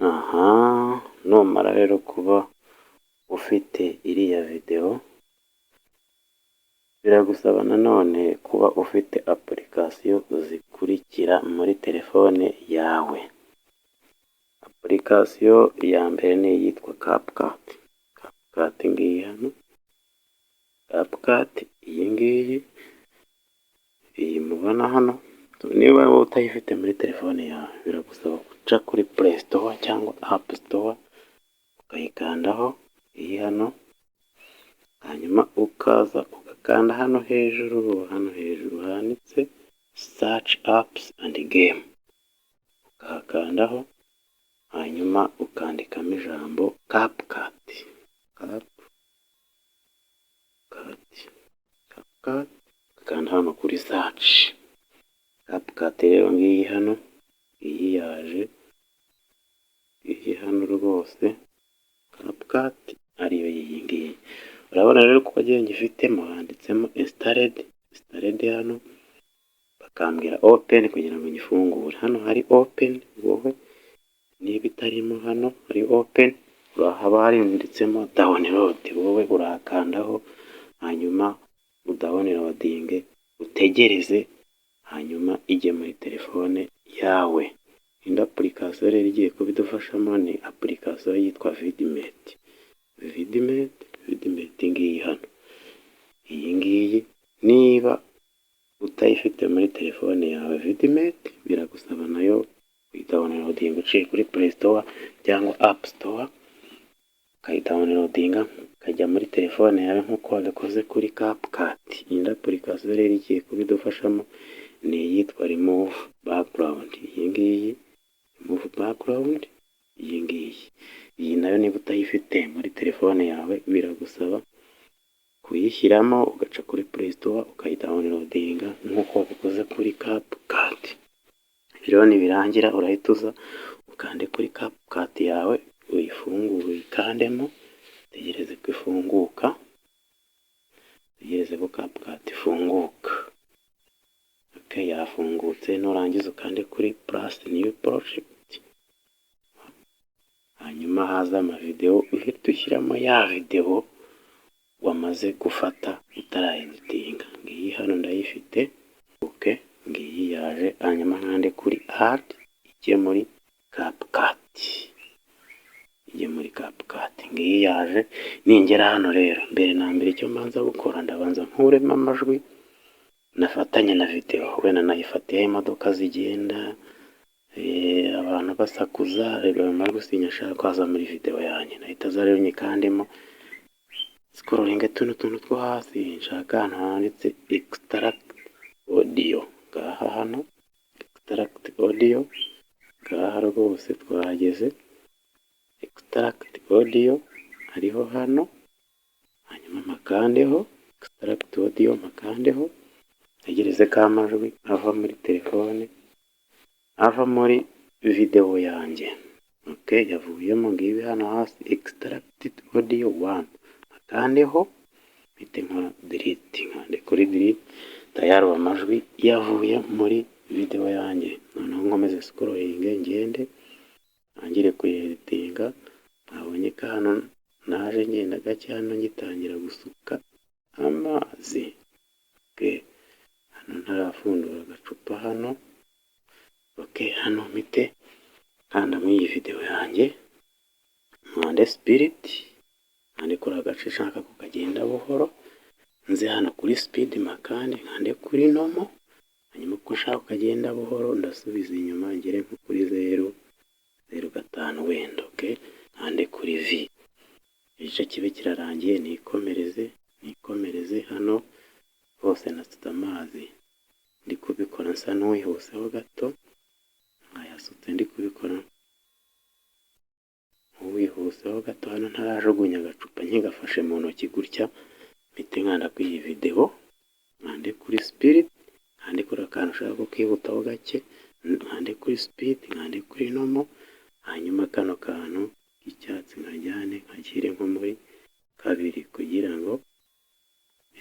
Aha numara rero kuba ufite iriya videwo, biragusaba nanone kuba ufite application zikurikira muri telefone yawe. Application ya mbere ni iyitwa CapCut. CapCut ngiyi hano, CapCut iyi ngiyi, iyi mubona hano, niba wowe utayifite muri telefone yawe biragusaba guca kuri Play Store cyangwa App Store ukayikandaho, iyi hano, hanyuma ukaza ugakanda hano hejuru handitse Search Apps and Game, ukahakandaho hanyuma ukandikamo ijambo CapCut. CapCut ukanda hano kuri search. CapCut rero ngiyi hano, iyi yaje, iyi hano rwose, CapCut ariyo iyi ngiyi. Urabona rero ko wagiye ngifitemo handitsemo installed hano, bakambwira open kugira ngo ngifungure. Hano hari open, wowe niba itarimo hano hari open, haba handitsemo download, wowe urahakandaho hanyuma udownloadinge, utegereze, hanyuma ijye muri telefone yawe. Indi application rero igiye kubidufashamo ni application yitwa Vidmate. Vidmate ngiyi hano, iyi ngiyi niba utayifite muri telefone yawe Vidmate, biragusaba nayo kuyidownloadinga uciye kuri Play Store cyangwa App Store, ukayidownloadinga ukajya muri telefone yawe nk'uko wabikoze kuri CapCut. Indi application rero igiye kubidufashamo ni iyitwa Remove Background. Iyi ngiyi Remove Background, iyi ngiyi, iyi nayo niba utayifite muri telefone yawe biragusaba kuyishyiramo ugaca kuri Play Store ukayidownloadinga nk'uko wabikoze kuri CapCut. Rero nibirangira urahita uza ukande kuri CapCut yawe, uyifungure uyikandemo, tegereze ko ifunguka, tegereze ko CapCut ifunguka. Okay, yafungutse. Nurangiza ukande kuri plus new project, hanyuma haza amavideo, uhita ushyiramo ya videwo wamaze gufata utaraeditinga. Ngiyi hano ndayifite, okay, ngiyi yaje, hanyuma nkande kuri add, ijye muri CapCut, ngiyi yaje. Ningera hano rero, mbere na mbere icyo mbanza gukora, ndabanza nkuremo amajwi nafatanye na video, wenda nayifatiye imodoka zigenda, abantu basakuza, reba amajwi sinyashaka kwaza muri video yanjye, nahita za rero nyikandemo, scrolling tuno tuntu two hasi, nshaka ahantu handitse extract audio, ngaha hano extract audio, ngaha rwose twahageze, extract audio hariho hano, hanyuma makandeho extract audio, makandeho, tegereze ko amajwi ava muri telefone, ava muri video yanjye. Okay, yavuyemo, ngibi hano hasi extracted audio 1, makandeho, mpite nkora delete, nkande kuri delete, tayari amajwi yavuye muri video yanjye. Noneho nkomeze scrolling ngende angire kueditinga, nabonye ko hano naje ngenda gake hano ngitangira gusuka amazi. Okay, hano ntarafundura agacupa hano. Okay, hano mpite kanda muri iyi video yanjye, nkande spirit, nkande kuri agace nshaka kukagenda buhoro, nze hano kuri speed makande, nkande kuri normal, hanyuma uko nshaka kugenda buhoro ndasubiza inyuma ngere nko kuri 0.05 wenda. Okay, nkande kuri V, igice kibe kirarangiye, nikomereze hano hose nasutse amazi, ndi kubikora nsa n'uwihuseho gato, nkayasutse ndi kubikora uwihuseho gato, hano ntarajugunya agacupa nkigafashe mu ntoki gutya, mpite nkanda kuri iyi video, nkande kuri spirit, nkande kuri akantu ushaka kukihutaho gake, nkande kuri speed, nkande kuri normal, hanyuma kano kantu k'icyatsi nkajyane nkashyire nko muri 2 kugira ngo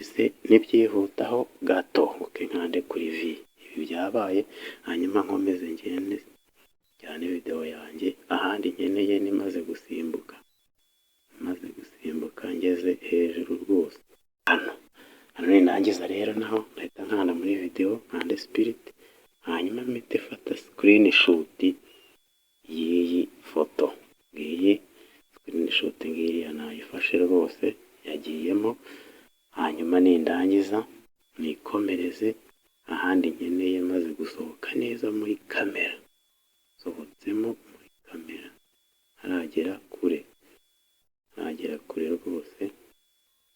ese nibyihutaho gato. Okay, nkande kuri V, ibi byabaye, hanyuma nkomeze ngende cyane video yanjye ahandi nkeneye nimaze gusimbuka, ngeze hejuru rwose. Hano nindangiza rero naho ndahita nkanda muri video nkande spirit, hanyuma mpite fata screenshot y'iyi foto. Ngiyi screenshot ngiriya nayifashe rwose yagiyemo, hanyuma nindangiza nikomereze ahandi nkeneye maze gusohoka neza muri kamera. Sohotsemo muri kamera ntaragera kure rwose,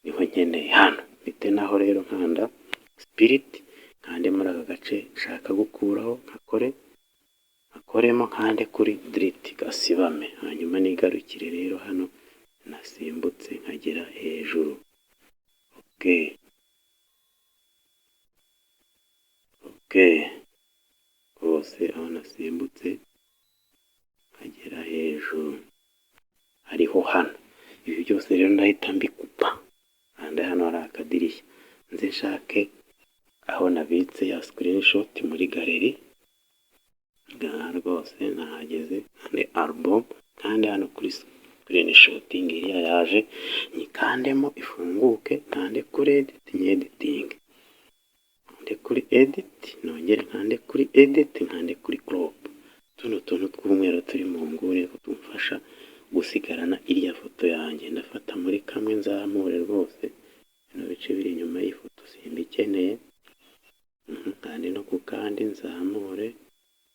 niho nkeneye hano. Mpite naho rero nkanda spirit, nkande muri aka gace nshaka gukuraho, nkakoremo nkande kuri delete gasibame, hanyuma nigarukire rero hano nasimbutse nkagera hejuru. Okay rwose aho nasimbutse nkagera hejuru hariho hano. Ibi byose rero ndahita mbikupa, kandi hano hari akadirishya nze nshake aho nabitse ya screenshot muri galeri. Rwose nahageze, kandi album kandi hano kuri screenshot ngiriya yaje, nyikandemo ifunguke, nkande kuri edit editing, nkande kuri edit, nongere nkande kuri edit, nkande kuri crop. Tuno tuntu tw'umweru turi mu nguni tumfasha gusigarana iriya foto yanjye. Ndafata muri kamwe nzamure rwose, bino bice biri inyuma y'ifoto simbikeneye, kandi no ku kandi nzamure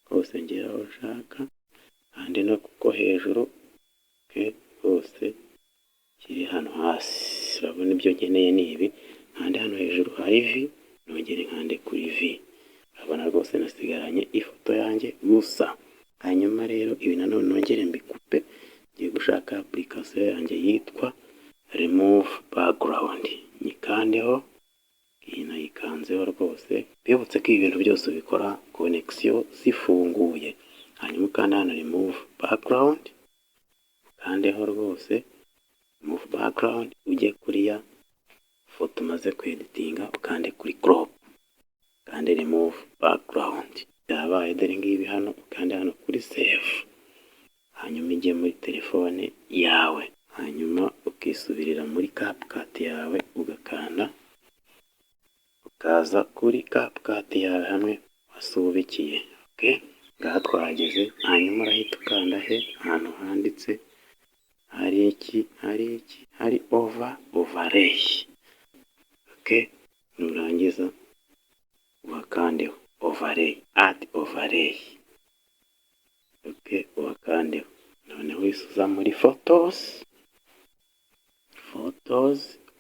hose ngera aho nshaka, kandi no kuko hejuru hose kiri hano hasi. Urabona ibyo nkeneye ni ibi, kandi hano hejuru hari V, nongere nkande kuri V. Urabona rwose nasigaranye ifoto yanjye gusa. Hanyuma rero ibi nanone nongere mbikupe, ngiye gushaka application yanjye yitwa remove background, nyikandeho. Iyi nayikanzeho rwose. Bibutse ko ibi bintu byose ubikora connection zifunguye. Hanyuma ukanda hano remove background, ukandeho rwose remove background, ujye kuri ya foto maze kweditinga, ukande kuri crop, kandi remove background. Byabaye dore ngibi hano, ukande hano kuri save, hanyuma ujye muri telefone yawe, hanyuma ukisubirira muri CapCut yawe, ugakanda ukaza kuri CapCut yawe hamwe wasubikiye. Ngaha twahageze, hanyuma urahita ukanda he ahantu handitse hari overlay. Nurangiza uhakandeho overlay, add overlay. Uhakandeho. Noneho wisuza muri photos,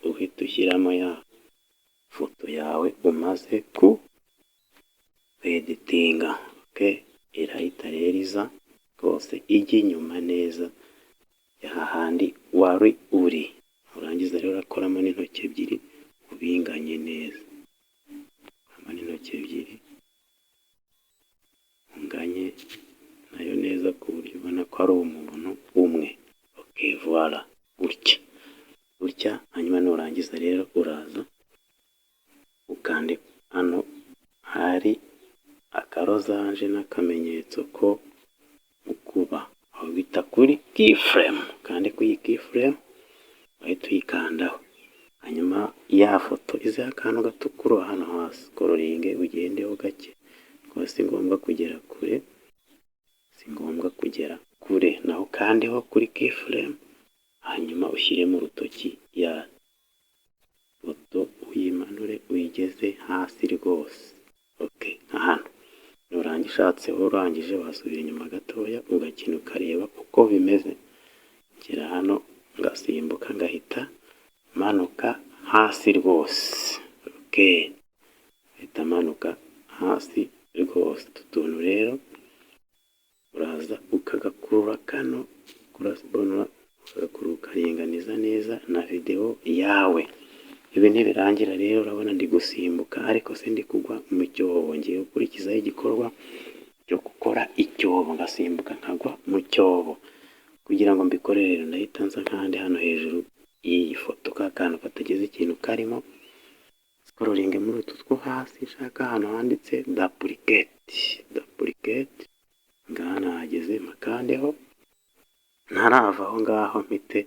uhita ushyiramo ya foto yawe umaze ku editinga. Irahita rero iza rwose ijya inyuma neza y'ahandi wari uri. Urangiza rero urakoramo n'intoki ebyiri ubinganye neza, n'intoki ebyiri unganye nayo neza ku buryo ubona ko ari umuntu umwe. Voila, gutya. Hanyuma nurangiza rero uraza ukande hano hari akarozanje n'akamenyetso ko ukuba, aho bita kuri keyframe, kandi kuri keyframe bahita uyikandaho. Hanyuma ya foto izeho akantu gatukura hano hasi, scrolling ugendeho gake, kuko si ngombwa kugera kure, naho kandeho kuri keyframe, hanyuma ushyiremo urutoki ya foto uyimanure uyigeze hasi rwose. Hano urangije wasubira inyuma gatoya ugakina ukareba uko bimeze. Ngera hano ngasimbuka ngahita manuka hasi rwose. Ngahita manuka hasi rwose. Utu tuntu rero uraza ukagakurura kano kurasibonora, ukaringaniza neza na video yawe. Ibi ntibirangira rero, urabona ndi gusimbuka ariko ndi kugwa mu cyobo. Ngiye gukurikizaho igikorwa cyo gukora icyobo, ngasimbuka nkagwa mu cyobo. Kugira ngo mbikore rero ndahita nza nkande hano hejuru iyi foto, ka kantu katageze ikintu karimo, scrolling muri utu two hasi, nshaka ahantu handitse duplicate. ngaha nahageze makandeho, ntarava aho ngaho mpite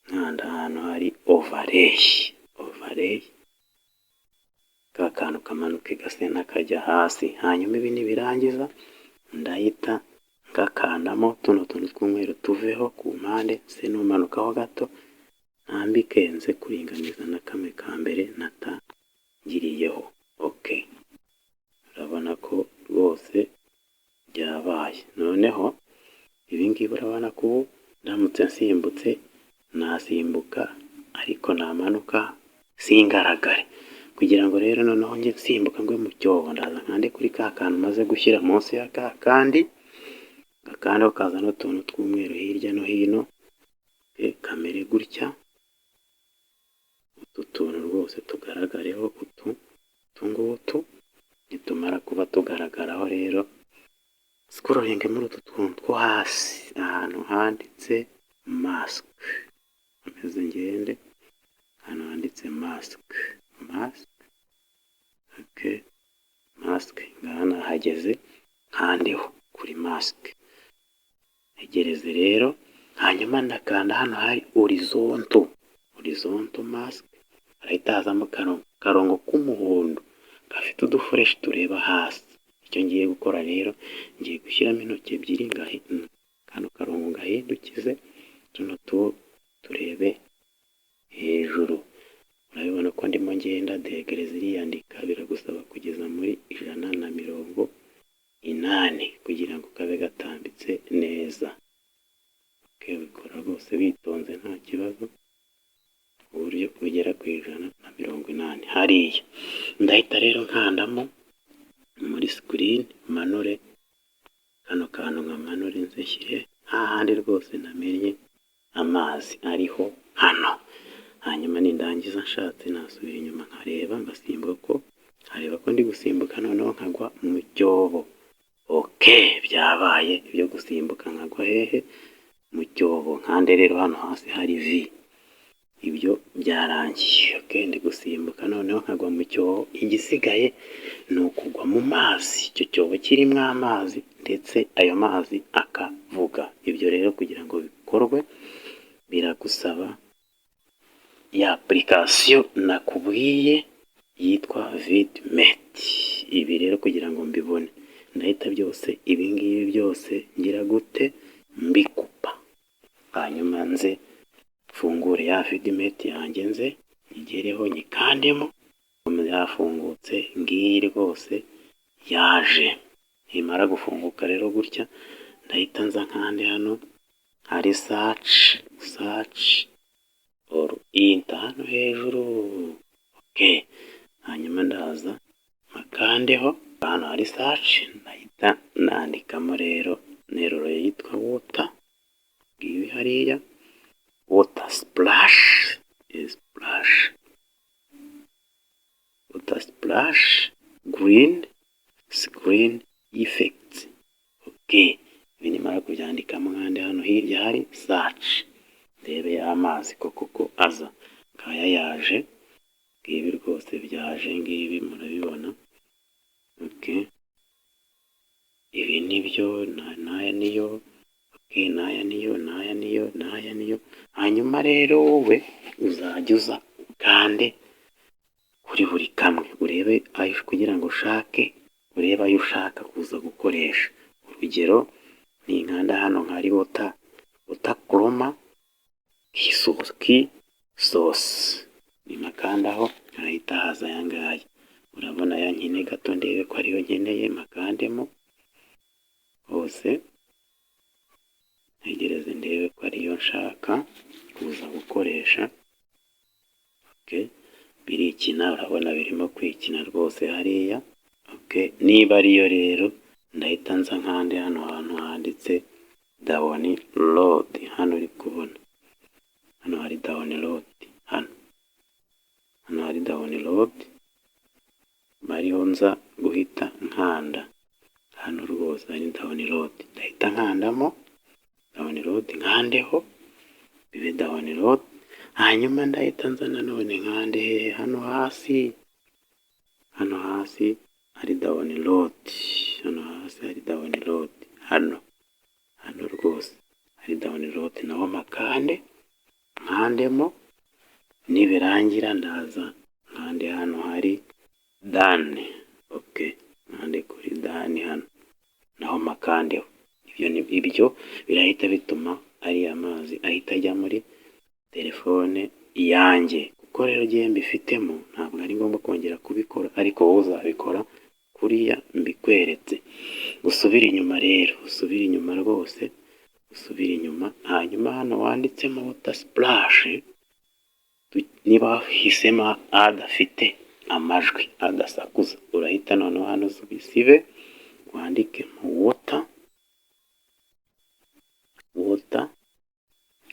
nkanda ahantu hari overlay, ka kantu kamanuka gase n'akajya hasi. Hanyuma ibi nibirangiza ndahita ngakandamo tuno tuntu tw'umweru tuveho ku mpande, se n'umanukaho gato, ntambike nze kuringaniza na kamwe ka mbere natangiriyeho. Okay, urabona ko rwose byabaye. Noneho ibingibi urabona ko ubu ndamutse nsimbutse nasimbuka ariko namanuka singaragare. Kugira ngo rero noneho njye nsimbuka ngwe mu cyobo, ndaza nkande kuri ka kantu maze gushyira munsi ya ka kandi, gakandaho kaza n'utuntu tw'umweru hirya no hino, kamere gutya, utu tuntu rwose tugaragareho, utu ngutu. Nitumara kuba tugaragaraho rero, scrolling muri utu tuntu two hasi ahantu handitse mask, ameze ngende ahantu handitse mask. Okay, mask ngaha nahageze, nkandeho kuri mask, ntegereze rero. Hanyuma ndakanda hano hari horizontal mask, harahita hazamo karongo k'umuhondo gafite udufureshi tureba hasi. Icyo ngiye gukora rero, ngiye gushyiramo intoki ebyiri kano karongo ngahindukize, tuno turebe hejuru. Urabibona ko ndimo ngenda degere ziriyandika, biragusaba kugeza muri 180 kugira ngo kabe gatambitse neza. Okay, bikora rwose witonze nta kibazo, uburyo ugera ku 180 hariya. Ndahita rero nkandamo muri screen, manure kano kantu nkamanure nze nshyire hahandi rwose namenye amazi ariho hano. Hanyuma nindangiza nshatse nasubira inyuma nkareba, ngasimbuka ko ndi gusimbuka, noneho nkagwa mu cyobo. Okay, byabaye ibyo gusimbuka nkagwa hehe? Mu cyobo. Nkande rero hano hasi hari V, ibyo byarangiye. Okay, ndi gusimbuka noneho nkagwa mu cyobo, igisigaye ni ukugwa mu mazi. Icyo cyobo kirimo amazi ndetse ayo mazi akavuga. Ibyo rero kugira ngo bikorwe biragusaba ya application nakubwiye yitwa vidmate. Ibi rero kugira ngo mbibone, ndahita byose ibingibi byose ngira gute? Mbikupa. Hanyuma nze fungure ya vidmate yanjye, nze nyigereho nyikandemo, yafungutse ngiyi rwose yaje. Imara gufunguka rero gutya, ndahita nza nkande hano hari search or enter hano hejuru. Okay, hanyuma ndaza makandeho hano hari search, ndahita nandikamo rero interuro yitwa water. Ngibi hariya water splash, water splash green screen effects. Okay, ibi nimara kubyandikamo nkande hano hirya hari search, ndebe y'amazi koko aza kaya yaje. Ngibi rwose byaje, ngibi murabibona. Okay, ibi nibyo naya niyo. Okay, naya niyo. Hanyuma rero wowe uzajya uza kandi kuri buri kamwe urebe ayo, kugira ngo urebe ayo ushaka kuza gukoresha. Urugero ni nkanda hano nkari water chroma key source, ni makandaho arahita haza ayangaya. Urabona ya nkine gato, ndebe ko ariyo nkeneye, makandemo hose, ntegereze ndebe ko ariyo nshaka kuza gukoresha. Okay, birikina, urabona birimo kwikina rwose hariya. Okay, niba ariyo rero ndahita nza nkande hano hantu handitse download. Hano uri kubona hano hari download, hano hari download, mariho nza guhita nkanda hano rwose hari download. Ndahita nkandamo download, nkandeho bibe download. Hanyuma ndahita nza nanone nkande hano hasi hari download, hano rwose hari download, naho makande nkandemo, nibirangira ndaza nkande hano hari done. Okay, nkande kuri done hano naho makandeho. Ibyo birahita bituma ari amazi ahita ajya muri telefone yanjye, kuko rero gihe mbifitemo ntabwo ari ngombwa kongera kubikora, ariko wowe uzabikora kuriya mbikweretse. Usubire inyuma rero, usubire inyuma rwose, usubire inyuma, hanyuma hano wanditsemo water splash, niba wahisemo adafite amajwi adasakuza, urahita noneho hano ubisibe wandike water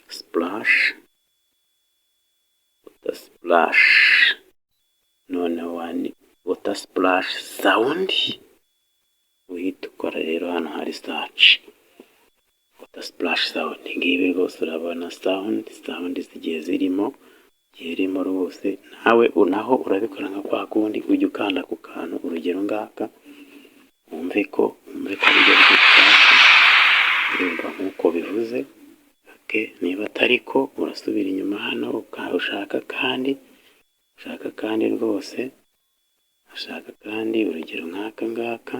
splash, noneho water splash sound, uhita ukora rero hano hari search water splash sound. Ngibi rwose urabona sound zigiye zirimo rwose, nawe naho urabikora nka kwa kundi ujya ukanda ku kantu, urugero ngaka wumve ko aribyo byitwa urumva nk'uko bivuze. Okay, niba atari ko urasubira inyuma hano ushaka kandi rwose, ushaka kandi urugero nk'aka ngaka.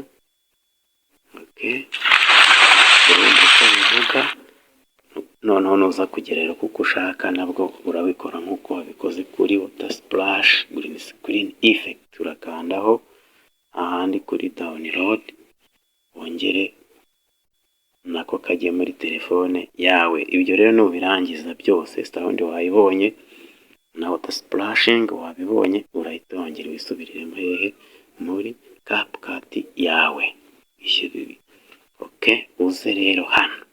Okay, urumva uko bivuga, noneho nuza kugera rero kuko ushaka nabwo urabikora nk'uko wabikoze kuri water splash green screen effect, urakandaho ahandi kuri download, wongere nako kajye muri telefone yawe. Ibyo rero nubirangiza byose, sound wayibonye na water splashing wabibonye, urahita wongera wisubiriremo hehe muri CapCut yawe. Okay, uze rero hano,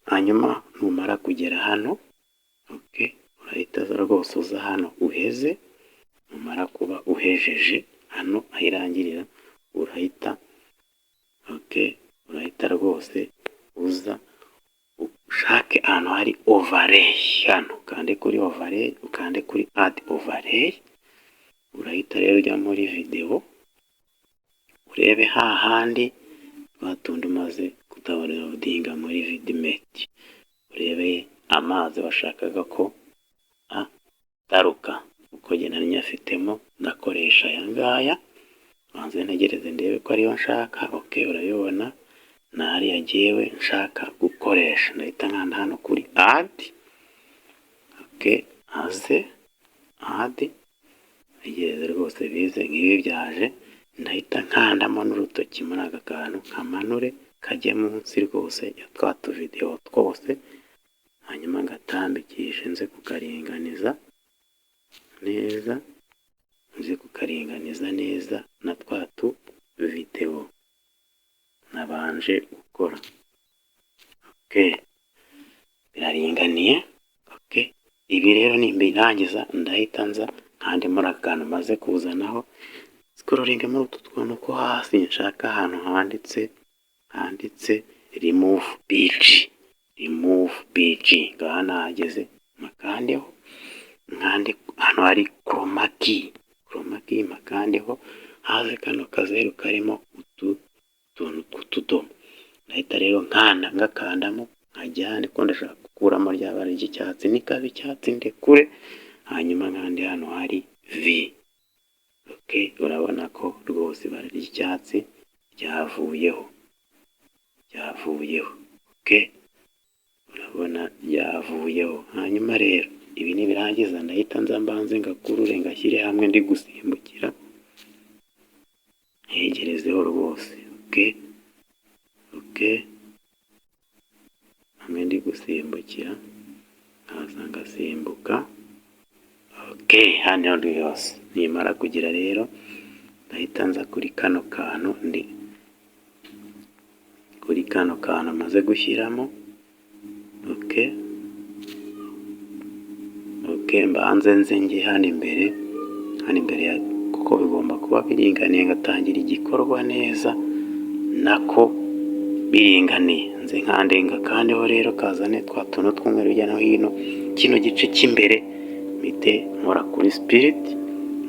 hanyuma numara kugera hano, okay, urahita rwose uza hano uheze. Numara kuba uhejeje hano ahirangirira, urahita rwose uza ushake ahantu hari overlay, hano ukande kuri overlay, ukande kuri add overlay. Urahita rero ujya muri video, urebe hahandi twatundi umaze kudownloadinga muri vidmate, urebe amazi washakaga ko ataruka, uko genda nyafitemo ndakoresha aya ngaya. Banze ntegereze ndebe ko ariyo nshaka. Okay, urabibona nari yagiyewe nshaka gukoresha, ndahita nkanda hano kuri add. Okay, add, ntegereze rwose bize nk'ibi byaje, ndahita nkandamo n'urutoki muri aka kantu nkamanure kajye munsi rwose ya twatu video twose, hanyuma ngatambikishe nze kukaringaniza neza, na twatu video nabanje gukora. Okay, biraringaniye. Okay, ibi rero nimbirangiza ndahita nza kandi muri akantu maze kuzanaho scrolling muri utu tuntu ko hasi, nshaka ahantu handitse remove pg, ngaha nahageze makandeho, nkande hano hari chroma key makandeho, haze kano kazeru karimo tuntu tw'utudomo, ndahita rero ngakandamo nkajyane ko ndashaka gukuramo rya bara ry'icyatsi, nikaba icyatsi ndekure, hanyuma nkande hano hari v. Okay, urabona ko rwose ibara ry'icyatsi ryavuyeho. Okay, urabona ryavuyeho. Hanyuma rero ibi nibirangiza ndahita nza mbanze ngakurure ngashyire hamwe ndi gusimbukira, hegerezeho rwose. Okay, hamwe ndi gusimbukira, nkaza ngasimbuka. Okay, hano yose nimara kugira rero ndahita nza kuri kano kantu maze gushyiramo. Okay, mbanze nze njye hano imbere kuko bigomba kuba biringaniye, ngatangira igikorwa neza nako biringaniye. Nze nkandenga kandeho rero kazane twa tuntu tw'umweru hirya no hino, kino gice cy'imbere mite nkora kuri spirit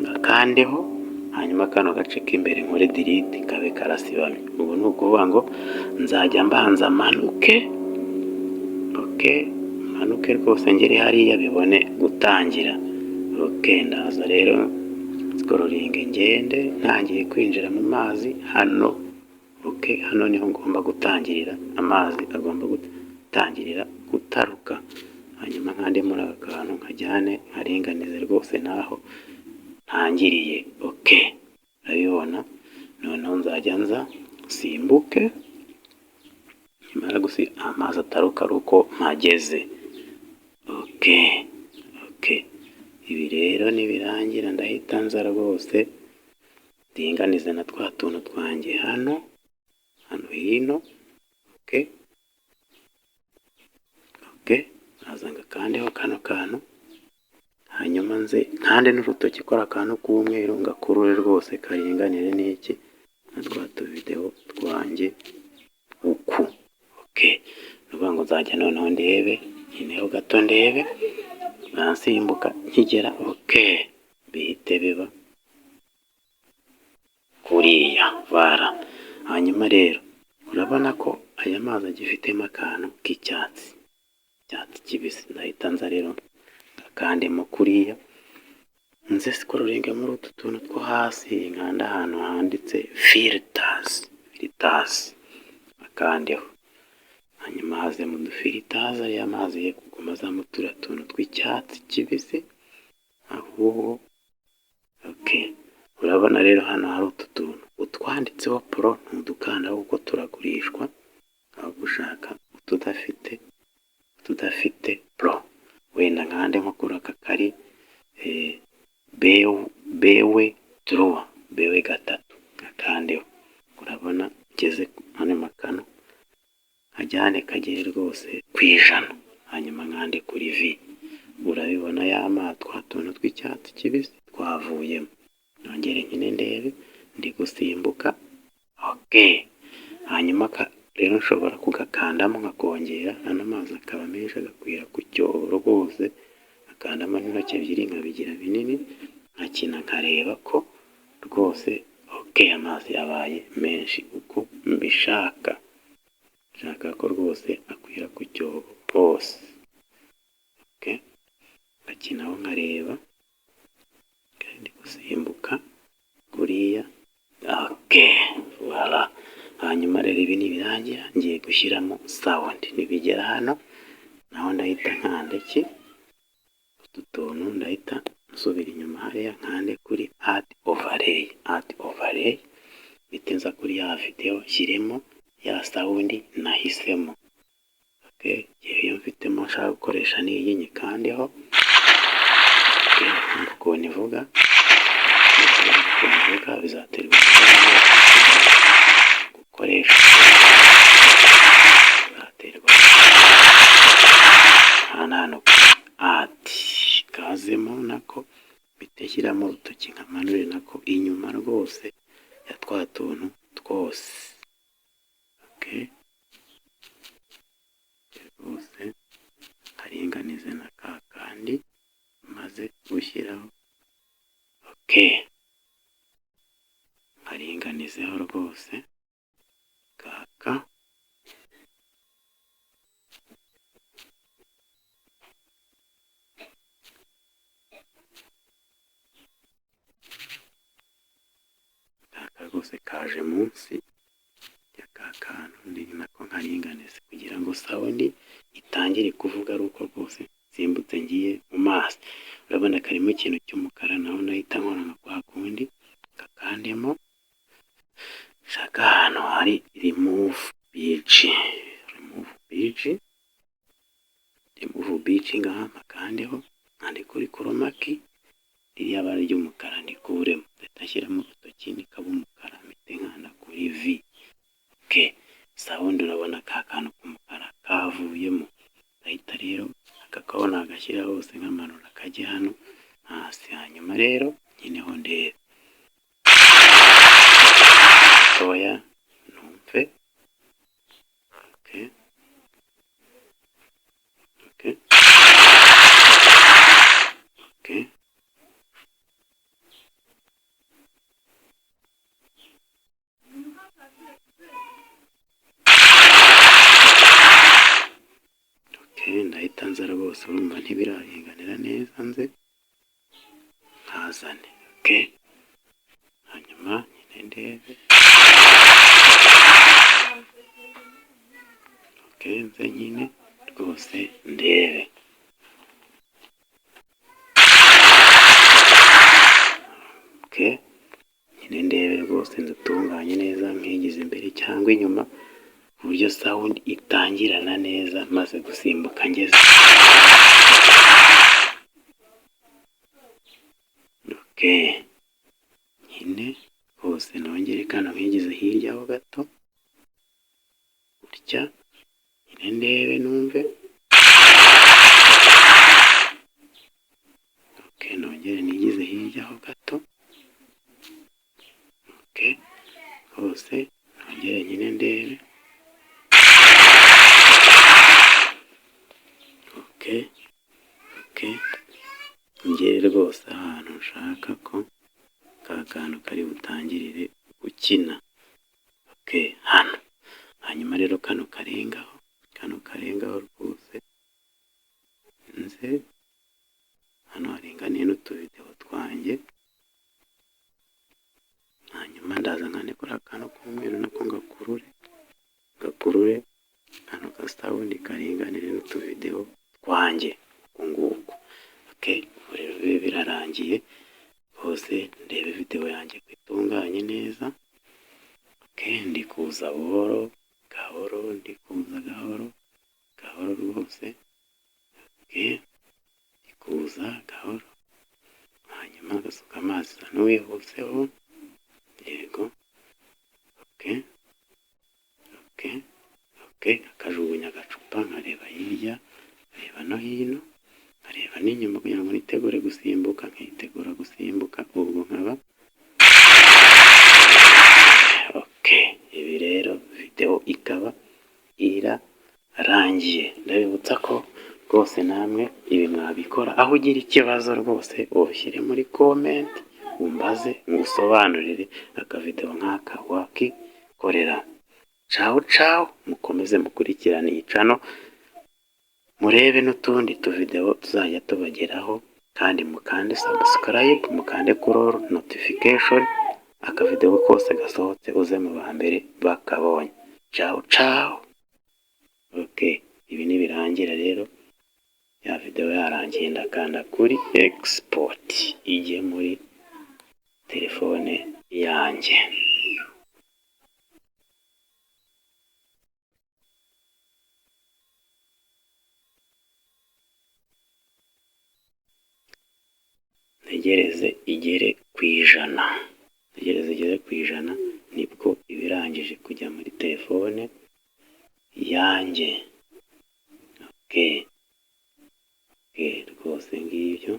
ngakandeho, hanyuma kano gace k'imbere nkore delete kabe karasibamye. Ubu ni ukuvuga ngo nzajya mbanza manuke, manuke rwose ngere hariya bibone gutangira. Ndaza rero scrolling ngende ntangiye kwinjira mu mazi hano. Hano niho ngomba gutangirira, amazi agomba gutangirira gutaruka. Hanyuma nkande muri aka kantu nkajyane nkaringanize rwose naho ntangiriye. Urabibona, noneho nzajya nza simbuke, nimara amazi ataruka ari uko mpageze. Ibi rero nibirangira ndahita nza rwose ndinganize na twa tuntu twanjye hano hino. Naza ngakandeho kano kantu, hanyuma nze nkande n'urutoki kora akantu k'umweru ngakurure rwose karinganire n'iki na twa tuvidewo twanjye uku. Nuvuga ngo nzajya noneho ndebe nkineho gato ndebe nsimbuka nkigera bihite biba kuriya bara. Hanyuma rero urabona ko aya mazi agifitemo akantu k'icyatsi kibisi. Ndahita nza rero akandemo kuriya, nze scrolling muri utu tuntu two hasi, nkanda ahantu handitse filters akandeho, hanyuma haze mu dufilters ariya mazi ye kuguma azamo turiya tuntu tw'icyatsi kibisi ahubwo. Urabona rero hano hari utu tuntu utwanditseho pro ntudukandaho kuko turagurishwa, aho gushaka tudafite pro. Wenda nkande nko kuri aka kari bewe gatatu akandeho. Urabona ngeze hano makano ajyane kagere rwose kwijana, hanyuma nkande kuri v. Urabibona twa tuntu tw'icyatsi kibisi twavuyemo. Nongere nkine ndebe ndi gusimbuka. Hanyuma rero nshobora kugakandamo nkakongera ano mazi akaba menshi agakwira ku cyobo rwose, akandamo n'intoki ebyiri nkabigira binini nkakina nkareba ko rwose amazi yabaye menshi uko mbishaka. Nshaka ko rwose akwira ku cyobo hose. Ngakinaho nkareba ndi gusimbuka kuriya. Voilà. Hanyuma rero ibi nibirangira ngiye gushyiramo sound. Nibigera hano naho ndahita nkande utu tuntu, ndahita nsubira inyuma hariya nkande kuri add overlay. Bitinza kuri ya video shyiremo ya sound nahisemo. Iyo mfitemo nshaka gukoresha n'iyi nyikandeho. Ukuntu ivuga bizaterwa gukoresha, bizaterwa hano kazemo nako biteshyiramo urutoki nkamanure nako inyuma rwose ya twa tuntu twose. Rwose karinganize na kandi maze gushyiraho. Karinganizeho rwose kaka. Rwose kaje munsi ya kakantu ndi nako nkaringanize kugira ngo sound itangire kuvuga ari uko rwose simbutse ngiye mu mazi. Urabona karimo ikintu cy'umukara, naho nahita nkora nka kwa kundi kakandemo. Shaka hano hari remove beach ngaha makandeho nkande kuri chroma key ririya bara ry'umukara ndikuremo, ndashyiramo urutoki nikaba umukara mpite nkanda kuri v. Sound urabona ka kantu k'umukara kavuyemo. Ndahita rero akakabona agashyira hose nkamanura kajye hano hasi. Hanyuma rero nkineho ndebe toya numve. rwose urumva ntibiraringanira neza, nze nkazane hanyuma nyine ndebe nze nyine rwose ndebe nyine ndebe rwose ndutunganye neza nkigize imbere cyangwa inyuma ku buryo sound itangirana neza maze gusimbuka ngeze nyine rwose nongere kano nkigize hirya ho gato gutya nyine ndebe numve nongere nigize hirya ho gato hose nongere nyine ndebe ngere rwose ahantu nshaka ko ka kantu kari butangirire gukina hano, hanyuma rero kano karengaho rwose nze hano haringaniye n'utuvideo twanjye, hanyuma ndaza nkanekura akantu k'umweru nako gakurure kano ka sound karinganire n'utuvideo twanjye nguko. Rero bibe birarangiye hose ndebe video yanjye kwitunganye neza. Ndi kuza buhoro gahoro, ndi kuza gahoro rwose. Ndi kuza gahoro hanyuma gasuka amazi n'uwihuseho. Yego akajugunya agacupa nkareba hirya nkareba no hino nkareba n'inyuma kugira ngo nitegure gusimbuka, nkitegura gusimbuka ubwo nkaba ibi rero video ikaba irarangiye. Ndabibutsa ko rwose namwe ibi mwabikora, aho ugira ikibazo rwose ubishyire muri comment umbaze ngusobanurire akavideo nk'aka wakikorera. Ciao mukomeze mukurikirane iyi channel murebe n'utundi tuvideo tuzajya tubageraho, kandi mukande subscribe, mukande kuri all notification, akavideo kose gasohotse uze mu ba mbere bakabonye. Ciao ibi nibirangira rero ya video yarangiye ndakanda kuri export ijye muri telefone yanjye. Ntegereze igere ku ijana nibwo ibirangije kujya muri telefone yanjye. Rwose ngibyo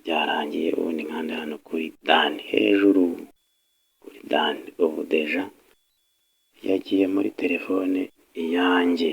byarangiye. Ubundi nkanda hano kuri done, hejuru kuri done, ubu deja yagiye muri telefone yanjye.